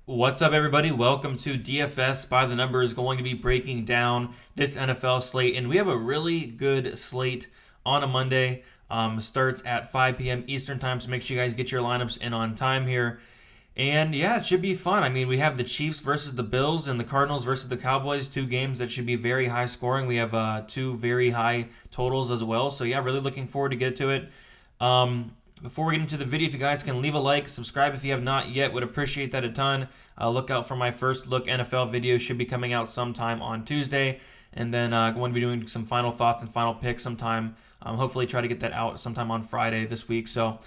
What's up, everybody? Welcome to DFS by the Numbers. Going to be breaking down this NFL slate, and we have a really good slate on a Monday. Starts at 5 p.m. Eastern time, so make sure you guys get your lineups in on time here. And yeah, it should be fun. I mean, we have the Chiefs versus the Bills and the Cardinals versus the Cowboys, two games that should be very high scoring. We have two very high totals as well. So yeah, really looking forward to get to it. Before we get into the video, if you guys can leave a like, subscribe if you have not yet, would appreciate that a ton. Look out for my first look NFL video, should be coming out sometime on Tuesday. And then I'm going to be doing some final thoughts and final picks sometime. Hopefully try to get that out sometime on Friday this week. So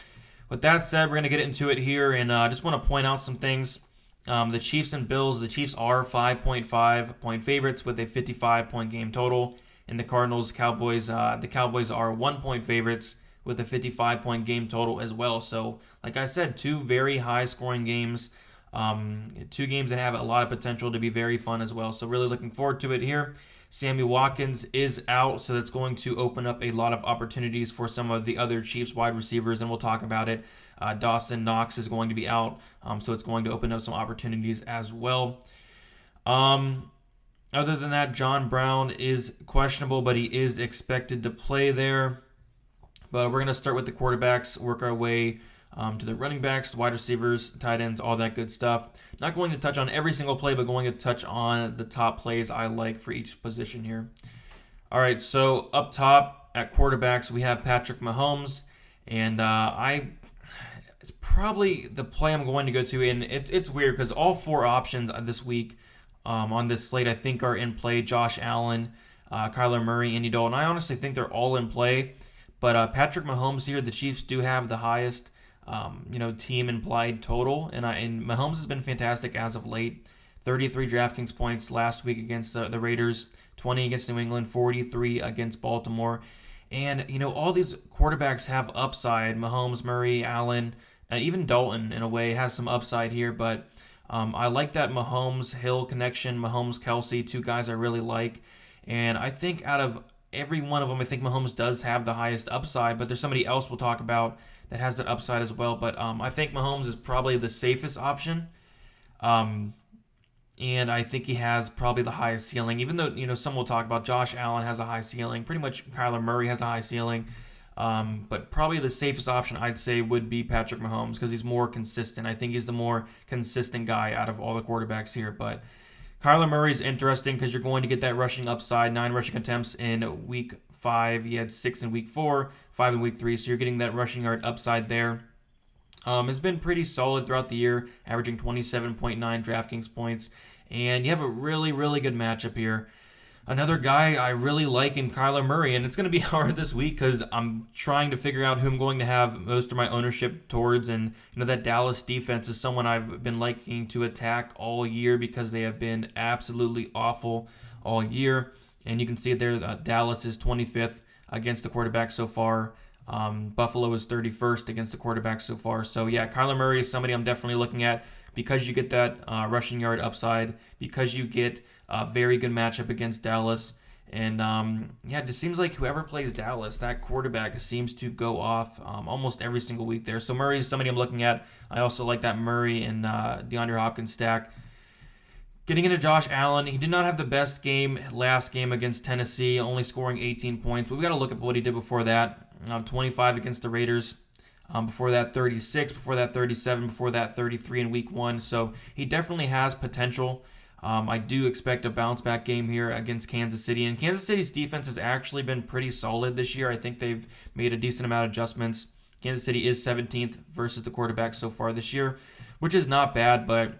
with that said, we're going to get into it here. And I just want to point out some things. The Chiefs and Bills, the Chiefs are 5.5 point favorites with a 55-point game total. And the Cardinals, Cowboys, the Cowboys are 1 point favorites with a 55-point game total as well. So, like I said, two very high-scoring games. Two games that have a lot of potential to be very fun as well. So, really looking forward to it here. Sammy Watkins is out, so that's going to open up a lot of opportunities for some of the other Chiefs wide receivers, and we'll talk about it. Dawson Knox is going to be out, so it's going to open up some opportunities as well. Other than that, John Brown is questionable, but he is expected to play there. But we're going to start with the quarterbacks, work our way to the running backs, wide receivers, tight ends, all that good stuff. Not going to touch on every single play, but going to touch on the top plays I like for each position here. All right, so up top at quarterbacks, we have Patrick Mahomes. And it's probably the play I'm going to go to. And it's weird because all four options this week on this slate, I think, are in play. Josh Allen, Kyler Murray, Andy Dalton. I honestly think they're all in play. But Patrick Mahomes here, the Chiefs do have the highest, team implied total, and Mahomes has been fantastic as of late. 33 DraftKings points last week against the Raiders, 20 against New England, 43 against Baltimore, and all these quarterbacks have upside. Mahomes, Murray, Allen, even Dalton in a way has some upside here. But I like that Mahomes Hill connection. Mahomes KELCE, two guys I really like, and I think out of every one of them, I think Mahomes does have the highest upside, but there's somebody else we'll talk about that has that upside as well. But I think Mahomes is probably the safest option, and I think he has probably the highest ceiling. Even though some will talk about Josh Allen has a high ceiling, pretty much Kyler Murray has a high ceiling, but probably the safest option I'd say would be Patrick Mahomes because he's more consistent. I think he's the more consistent guy out of all the quarterbacks here, but Kyler Murray is interesting because you're going to get that rushing upside. 9 rushing attempts in week 5. He had 6 in week 4, 5 in week 3. So you're getting that rushing yard upside there. It's been pretty solid throughout the year, averaging 27.9 DraftKings points. And you have a really, really good matchup here. Another guy I really like in Kyler Murray, and it's going to be hard this week because I'm trying to figure out who I'm going to have most of my ownership towards, and that Dallas defense is someone I've been liking to attack all year because they have been absolutely awful all year, and you can see it there. Dallas is 25th against the quarterback so far. Buffalo is 31st against the quarterback so far. So yeah, Kyler Murray is somebody I'm definitely looking at because you get that rushing yard upside, because you get a very good matchup against Dallas. And it just seems like whoever plays Dallas, that quarterback seems to go off almost every single week there. So Murray is somebody I'm looking at. I also like that Murray and DeAndre Hopkins stack. Getting into Josh Allen, he did not have the best game last game against Tennessee, only scoring 18 points. We've got to look at what he did before that. 25 against the Raiders. Before that, 36. Before that, 37. Before that, 33 in week 1. So he definitely has potential. I do expect a bounce-back game here against Kansas City. And Kansas City's defense has actually been pretty solid this year. I think they've made a decent amount of adjustments. Kansas City is 17th versus the quarterback so far this year, which is not bad. But,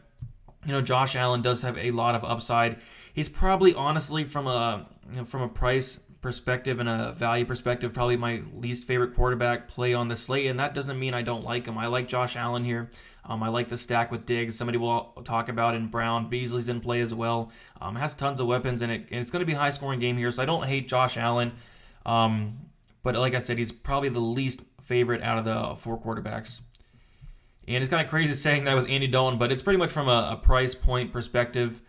Josh Allen does have a lot of upside. He's probably, honestly, from a price perspective and a value perspective, probably my least favorite quarterback play on the slate. And that doesn't mean I don't like him. I like Josh Allen here. I like the stack with Diggs. Somebody will talk about in Brown. Beasley's in play as well. Has tons of weapons, and it's going to be a high-scoring game here. So I don't hate Josh Allen. But like I said, he's probably the least favorite out of the 4 quarterbacks. And it's kind of crazy saying that with Andy Dalton, but it's pretty much from a price point perspective.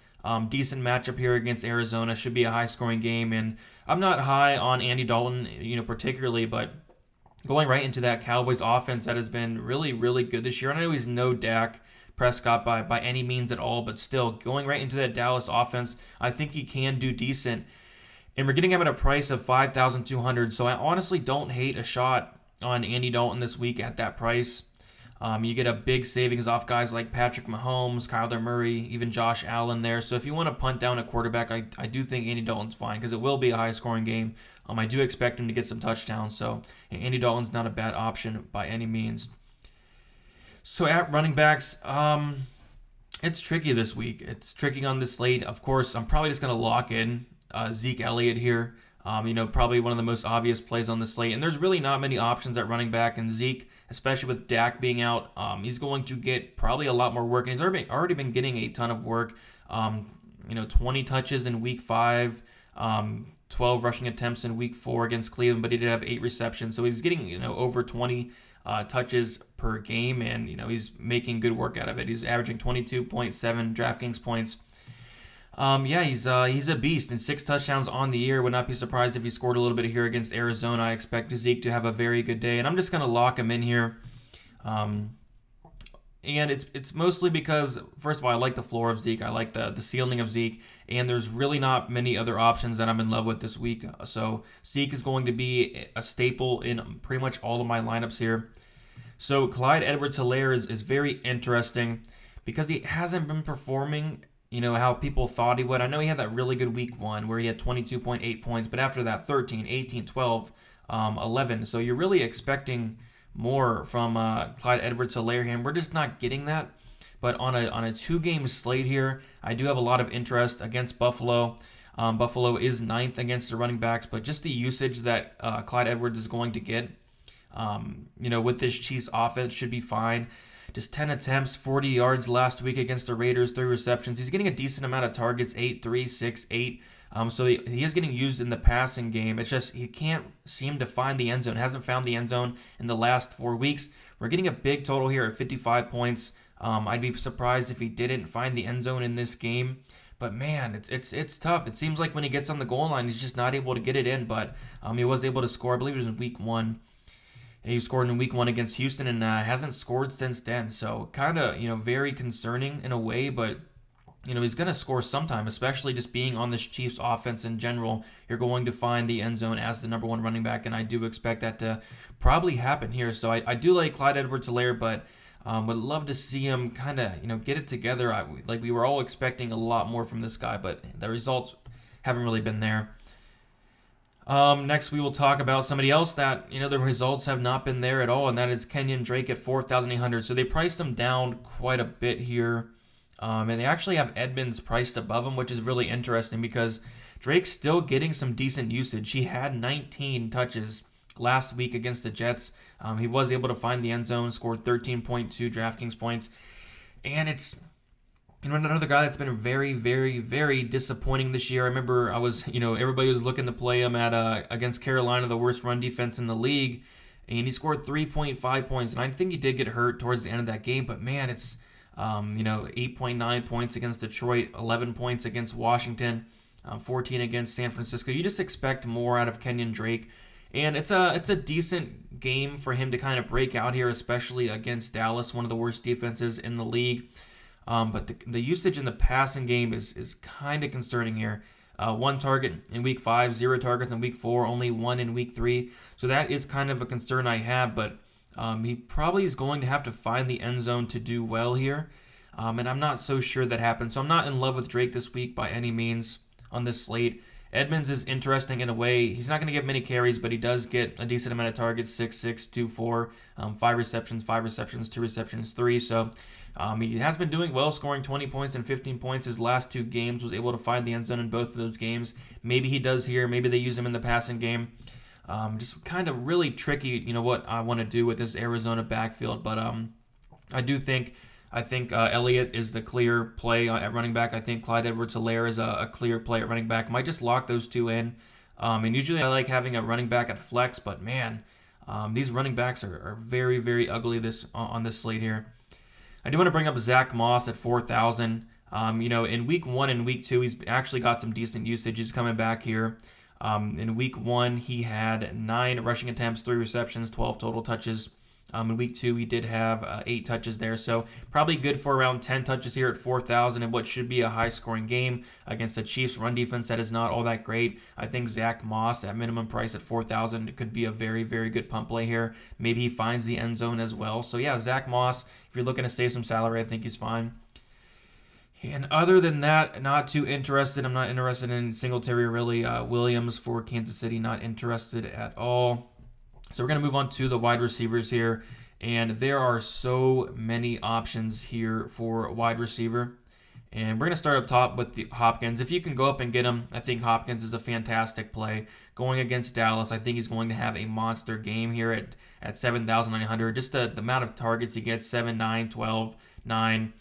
Decent matchup here against Arizona. Should be a high-scoring game. And I'm not high on Andy Dalton, particularly, but going right into that Cowboys offense that has been really, really good this year. And I know he's no Dak, Prescott by any means at all, but still going right into that Dallas offense, I think he can do decent. And we're getting him at a price of $5,200, so I honestly don't hate a shot on Andy Dalton this week at that price. You get a big savings off guys like Patrick Mahomes, Kyler Murray, even Josh Allen there. So if you want to punt down a quarterback, I do think Andy Dalton's fine because it will be a high-scoring game. I do expect him to get some touchdowns, so Andy Dalton's not a bad option by any means. So at running backs, it's tricky this week. It's tricky on this slate. Of course, I'm probably just going to lock in Zeke Elliott here. Probably one of the most obvious plays on the slate. And there's really not many options at running back. And Zeke, especially with Dak being out, he's going to get probably a lot more work. And he's already been getting a ton of work. 20 touches in week 5, 12 rushing attempts in week 4 against Cleveland, but he did have 8 receptions. So he's getting, over 20 touches per game, and, he's making good work out of it. He's averaging 22.7 DraftKings points. He's a beast, and 6 touchdowns on the year. Would not be surprised if he scored a little bit here against Arizona. I expect Zeke to have a very good day, and I'm just going to lock him in here. And it's mostly because, first of all, I like the floor of Zeke. I like the ceiling of Zeke, and there's really not many other options that I'm in love with this week. So Zeke is going to be a staple in pretty much all of my lineups here. So Clyde Edwards-Helaire is very interesting because he hasn't been performing how people thought he would. I know he had that really good week 1 where he had 22.8 points, but after that 13, 18, 12, 11. So you're really expecting more from Clyde Edwards-Helaire here, and we're just not getting that. But on a 2-game slate here, I do have a lot of interest against Buffalo. Buffalo is 9th against the running backs, but just the usage that Clyde Edwards is going to get, with this Chiefs offense should be fine. Just 10 attempts, 40 yards last week against the Raiders, 3 receptions. He's getting a decent amount of targets, 8, 3, 6, 8. So he is getting used in the passing game. It's just he can't seem to find the end zone. Hasn't found the end zone in the last 4 weeks. We're getting a big total here at 55 points. I'd be surprised if he didn't find the end zone in this game. But man, it's tough. It seems like when he gets on the goal line, he's just not able to get it in. But he was able to score. I believe it was in week 1. He scored in week 1 against Houston and hasn't scored since then. So kind of, very concerning in a way, but, he's going to score sometime, especially just being on this Chiefs offense in general. You're going to find the end zone as the number 1 running back, and I do expect that to probably happen here. So I do like Clyde Edwards-Helaire, but would love to see him kind of, get it together. We were all expecting a lot more from this guy, but the results haven't really been there. Next, we will talk about somebody else that, the results have not been there at all, and that is Kenyon Drake at 4,800. So they priced him down quite a bit here, and they actually have Edmonds priced above him, which is really interesting because Drake's still getting some decent usage. He had 19 touches last week against the Jets. He was able to find the end zone, scored 13.2 DraftKings points, and it's another guy that's been very, very, very disappointing this year. I remember everybody was looking to play him at against Carolina, the worst run defense in the league, and he scored 3.5 points. And I think he did get hurt towards the end of that game, but man, it's 8.9 points against Detroit, 11 points against Washington, 14 against San Francisco. You just expect more out of Kenyon Drake, and it's a decent game for him to kind of break out here, especially against Dallas, one of the worst defenses in the league. But the usage in the passing game is kind of concerning here. 1 target in week 5, 0 targets in week 4, only 1 in week 3. So that is kind of a concern I have, but he probably is going to have to find the end zone to do well here. And I'm not so sure that happens. So I'm not in love with Drake this week by any means on this slate. Edmonds is interesting in a way. He's not going to get many carries, but he does get a decent amount of targets, 6, 6, 2, 4, 5 receptions, 2 receptions, 3. So he has been doing well, scoring 20 points and 15 points his last 2 games, was able to find the end zone in both of those games. Maybe he does here. Maybe they use him in the passing game. Just kind of really tricky, what I want to do with this Arizona backfield. But I think Elliott is the clear play at running back. I think Clyde Edwards-Helaire is a clear play at running back. Might just lock those 2 in. And usually I like having a running back at flex, but man, these running backs are very, very ugly on this slate here. I do want to bring up Zach Moss at 4,000. In week 1 and week 2, he's actually got some decent usage. He's coming back here. In week 1, he had 9 rushing attempts, 3 receptions, 12 total touches. In week 2, he did have 8 touches there, so probably good for around 10 touches here at 4,000 in what should be a high-scoring game against the Chiefs' run defense that is not all that great. I think Zach Moss at minimum price at 4,000 could be a very, very good pump play here. Maybe he finds the end zone as well. So yeah, Zach Moss, if you're looking to save some salary, I think he's fine. And other than that, not too interested. I'm not interested in Singletary really. Williams for Kansas City, not interested at all. So we're going to move on to the wide receivers here. And there are so many options here for wide receiver. And we're going to start up top with the Hopkins. If you can go up and get him, I think Hopkins is a fantastic play. Going against Dallas, I think he's going to have a monster game here at 7,900. Just the amount of targets he gets, 7, 9, 12, 9.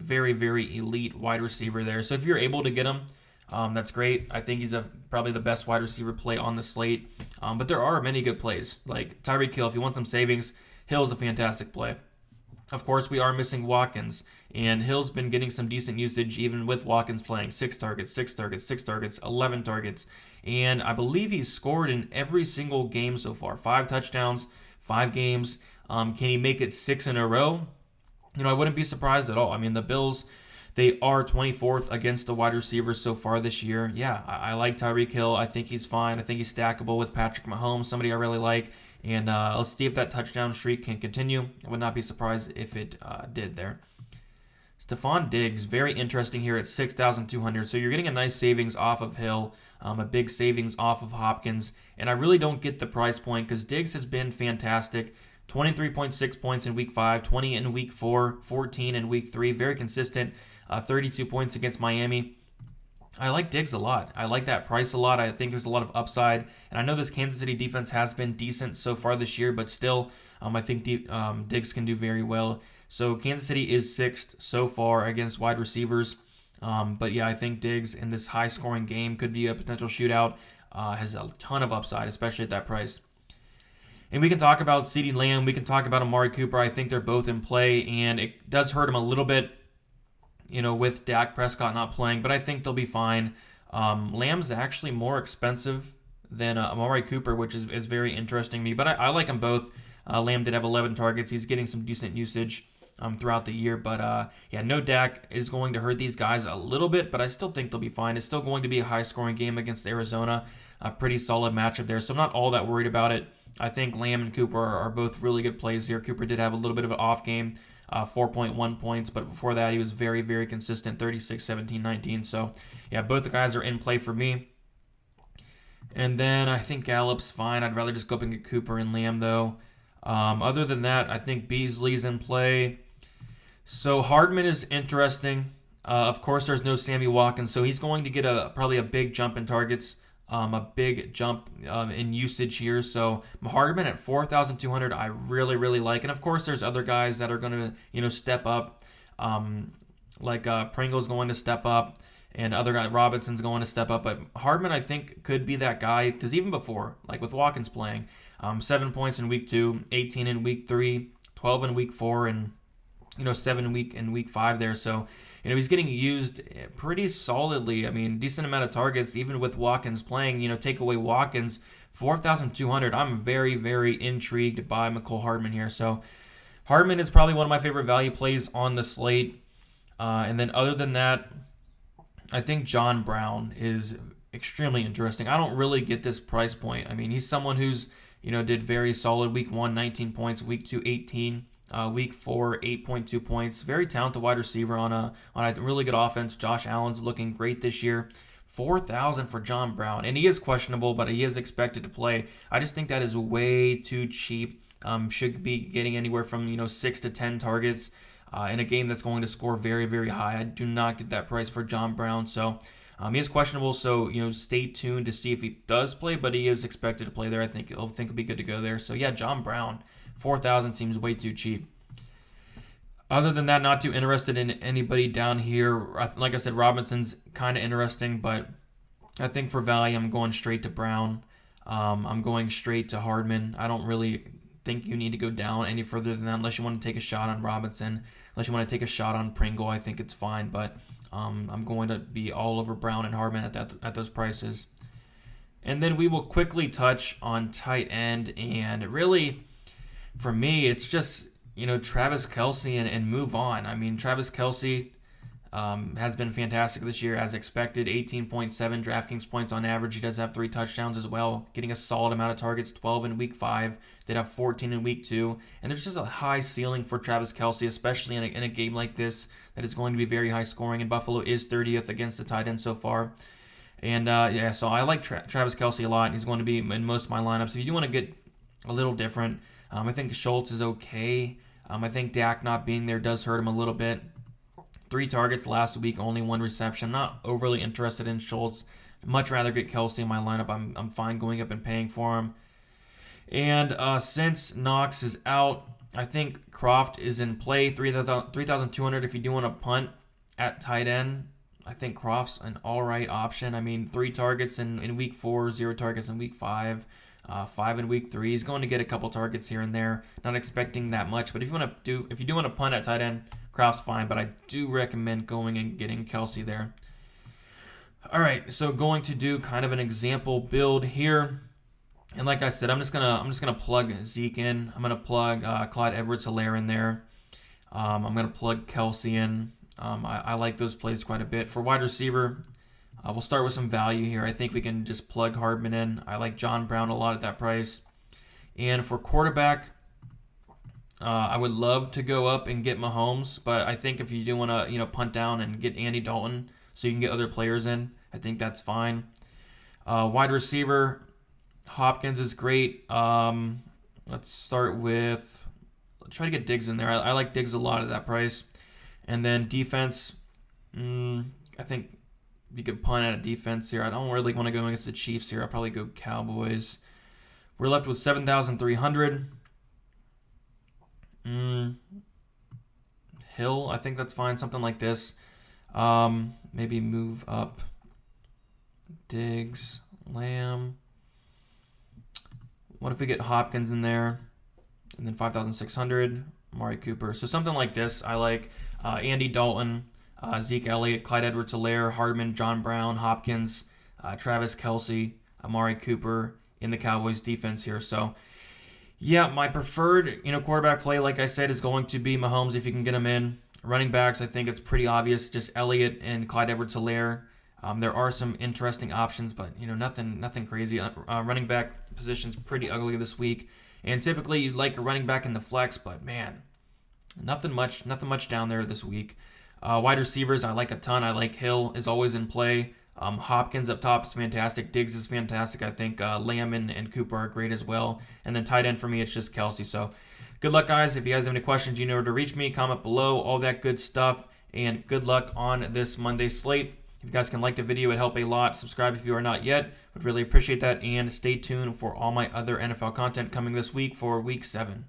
Very, very elite wide receiver there. So if you're able to get him, that's great. I think he's probably the best wide receiver play on the slate. But there are many good plays. Like TYREEK Hill, if you want some savings, Hill's a fantastic play. Of course, we are missing Watkins. And Hill's been getting some decent usage even with Watkins playing 6 targets, 6 targets, 6 targets, 11 targets. And I believe he's scored in every single game so far. 5 touchdowns, 5 games. Can he make it 6 in a row? I wouldn't be surprised at all. I mean, the Bills, they are 24th against the wide receivers so far this year. Yeah, I like TYREEK Hill. I think he's fine. I think he's stackable with Patrick Mahomes, somebody I really like. And let's see if that touchdown streak can continue. I would not be surprised if it did there. Stefon Diggs, very interesting here at 6,200. So you're getting a nice savings off of Hill, a big savings off of Hopkins. And I really don't get the price point because Diggs has been fantastic. 23.6 points in week 5, 20 in week 4, 14 in week 3. Very consistent. 32 points against Miami. I like Diggs a lot. I like that price a lot. I think there's a lot of upside. And I know this Kansas City defense has been decent so far this year, but still, I think Diggs can do very well. So Kansas City is 6th so far against wide receivers. But yeah, I think Diggs in this high-scoring game could be a potential shootout. Has a ton of upside, especially at that price. And we can talk about CeeDee Lamb. We can talk about Amari Cooper. I think they're both in play, and it does hurt him a little bit, with Dak Prescott not playing, but I think they'll be fine. Lamb's actually more expensive than Amari Cooper, which is very interesting to me, but I like them both. Lamb did have 11 targets. He's getting some decent usage throughout the year, but yeah, no Dak is going to hurt these guys a little bit, but I still think they'll be fine. It's still going to be a high-scoring game against Arizona, a pretty solid matchup there, so I'm not all that worried about it. I think Lamb and Cooper are both really good plays here. Cooper did have a little bit of an off game, 4.1 points, but before that he was very, very consistent, 36, 17, 19. So yeah, both the guys are in play for me. And then I think Gallup's fine. I'd rather just go up and get Cooper and Lamb though. Other than that, I think Beasley's in play. So Hardman is interesting. Of course, there's no Sammy Watkins, so he's going to get probably a big jump in targets. A big jump in usage here. So Hardman at 4,200, I really, really like. And of course, there's other guys that are going to, step up. Like Pringle's going to step up, and other guy Robinson's going to step up. But Hardman, I think, could be that guy because even before, like with Watkins playing, 7 points in week 2, 18 in week 3, 12 in week 4, and 7 in week 5 there. So. He's getting used pretty solidly. I mean, decent amount of targets, even with Watkins playing. Take away Watkins, 4,200. I'm very, very intrigued by McCole Hardman here. So, Hardman is probably one of my favorite value plays on the slate. And then other than that, I think John Brown is extremely interesting. I don't really get this price point. I mean, he's someone who's, did very solid. Week 1, 19 points. Week 2, 18. Week 4, 8.2 points. Very talented wide receiver on a really good offense. Josh Allen's looking great this year. 4,000 for John Brown. And he is questionable, but he is expected to play. I just think that is way too cheap. Should be getting anywhere from 6 to 10 targets in a game that's going to score very, very high. I do not get that price for John Brown. So he is questionable. So stay tuned to see if he does play, but he is expected to play there. I think he'll be good to go there. So yeah, John Brown. 4,000 seems way too cheap. Other than that, not too interested in anybody down here. Like I said, Robinson's kind of interesting, but I think for value, I'm going straight to Brown. I'm going straight to Hardman. I don't really think you need to go down any further than that unless you want to take a shot on Robinson. Unless you want to take a shot on Pringle, I think it's fine. But I'm going to be all over Brown and Hardman at those prices. And then we will quickly touch on tight end. And really, for me, it's just, Travis Kelce and move on. I mean, Travis Kelce has been fantastic this year as expected. 18.7 DraftKings points on average. He does have 3 touchdowns as well, getting a solid amount of targets, 12 in week 5. Did have 14 in week 2. And there's just a high ceiling for Travis Kelce, especially in a game like this that is going to be very high scoring. And Buffalo is 30th against the tight end so far. And yeah, so I like Travis Kelce a lot. He's going to be in most of my lineups. If you do want to get a little different, I think Schultz is okay. I think Dak not being there does hurt him a little bit. 3 targets last week, only 1 reception. Not overly interested in Schultz. Much rather get Kelce in my lineup. I'm fine going up and paying for him. And since Knox is out, I think KROFT is in play. 3,200 if you do want to punt at tight end. I think KROFT's an alright option. I mean, 3 targets in week 4, 0 targets in week 5. 5 in week 3. He's going to get a couple targets here and there. Not expecting that much, but if you do want to punt at tight end, KROFT's fine. But I do recommend going and getting Kelce there. All right, so going to do kind of an example build here, and like I said, I'm just gonna plug Zeke in. I'm gonna plug Clyde Edwards-Helaire in there. I'm gonna plug Kelce in. I like those plays quite a bit. For wide receiver, we'll start with some value here. I think we can just plug Hardman in. I like John Brown a lot at that price. And for quarterback, I would love to go up and get Mahomes, but I think if you do want to, punt down and get Andy Dalton so you can get other players in, I think that's fine. Wide receiver, Hopkins is great. Let's try to get Diggs in there. I like Diggs a lot at that price. And then defense, I think you could punt at a defense here. I don't really want to go against the Chiefs here. I'll probably go Cowboys. We're left with 7,300. Hill, I think that's fine. Something like this. Maybe move up. Diggs, Lamb. What if we get Hopkins in there? And then 5,600. Amari Cooper. So something like this. I like Andy Dalton, Zeke Elliott, Clyde Edwards-Helaire, Hardman, John Brown, Hopkins, Travis Kelce, Amari Cooper in the Cowboys defense here. So yeah, my preferred quarterback play, like I said, is going to be Mahomes if you can get him in. Running backs, I think it's pretty obvious, just Elliott and Clyde Edwards-Helaire. There are some interesting options, but nothing crazy. Running back position's pretty ugly this week, and typically you'd like a running back in the flex, but man, nothing much down there this week. Wide receivers, I like a ton. I like Hill is always in play. Hopkins up top is fantastic. Diggs is fantastic. I think Lamb and Cooper are great as well. And then tight end for me, it's just Kelce. So good luck, guys. If you guys have any questions, you know where to reach me. Comment below, all that good stuff. And good luck on this Monday slate. If you guys can like the video, it'd help a lot. Subscribe if you are not yet. Would really appreciate that. And stay tuned for all my other NFL content coming this week for Week 7.